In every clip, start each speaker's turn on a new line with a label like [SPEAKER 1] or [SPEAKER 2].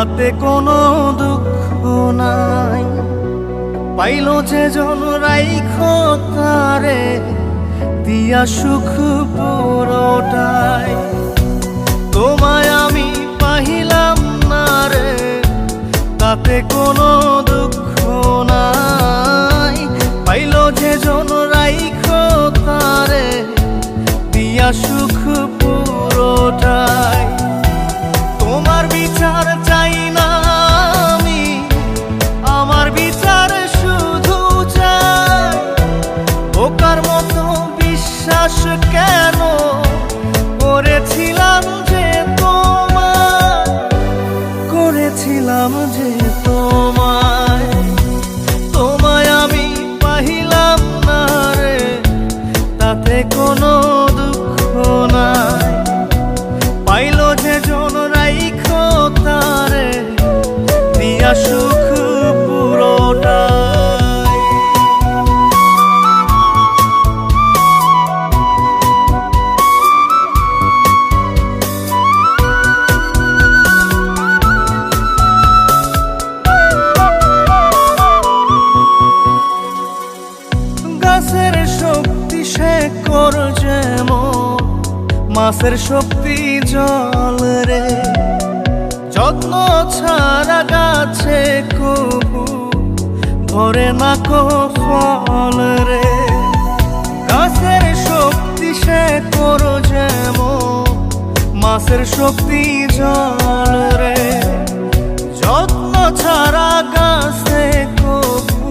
[SPEAKER 1] তাতে কোনো দুঃখ নাই। পাইল যে জন রাইখো তারে দিয়া সুখ পুরোটাই। তোমায় আমি পাহিলাম না রে, তাতে কোনো দুঃখ নাই। পাইল যে জন রাইখো তারে দিয়া সুখ পুরোটাই। তোমার বিচার চাই না আমি, আমার বিচার শুধু চাই। বোকার মতো বিশ্বাস কেন করেছিলাম যে তোমায়, করেছিলাম যে তোমায়। তোমায় আমি পাহিলাম না রে, তাতে কোনো দুঃখ নাই। পাইল যে জন রাইখো তারে দিয়া সুখ পুরোটাই। গাছের শক্তি শেকড় যেমন, মাছের শক্তি জল রে। যত্ন ছাড়া গাছে কবু ধরে না কো ফল রে। গাছের শক্তি শেকড় যেমন, মাছের শক্তি জল রে। যত্ন ছাড়া গাছে কবু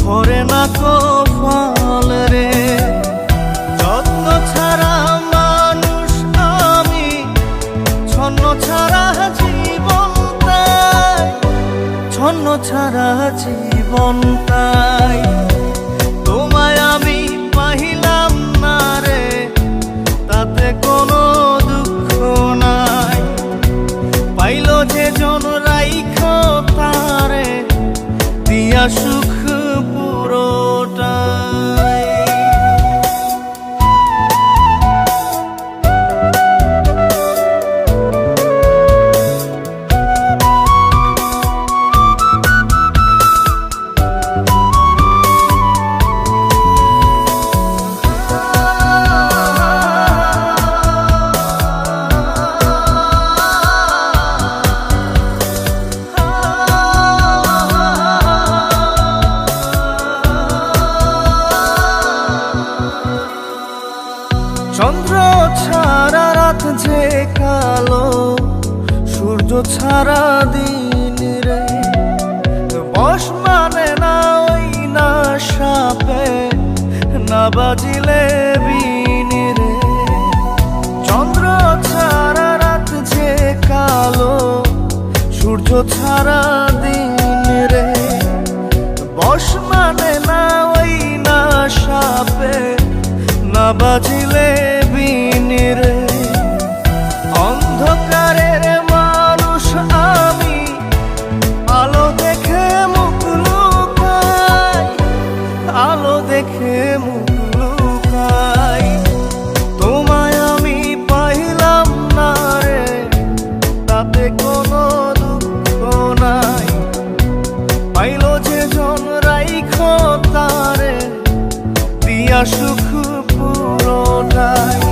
[SPEAKER 1] ধরে না কো ফল রে। যত্ন ছাড়া মানুষ আমি, ছন্ন ছাড়া জীবন তাই, ছন্ন ছাড়া জীবন তাই। তোমায় আমি পাহিলাম না রে, তাতে কোনো দুঃখ নাই। পাইল যে জন রাইখো তারে দিয়া সুখ পুরোটাই। চন্দ্র ছাড়া রাত যে কালো, সূর্য ছাড়া দিন রে। বশ মানে না ওই না সাপে, না বাজিলে বিন রে। চন্দ্র ছাড়া রাত যে কালো, সূর্য ছাড়া দিন রে। বশ মানে না ওই না সাপে, না বাজিলে বিন রে। অন্ধকারের মানুষ আমি, আলো দেখে মুখ লুকাই, আলো দেখে মুখ লুকাই। তোমায় আমি পাইলাম না রে, তাতে কোনো দুঃখ নাই। পাইল যে জন রাইখো তারে দিয়া সুখ পুরোটাই।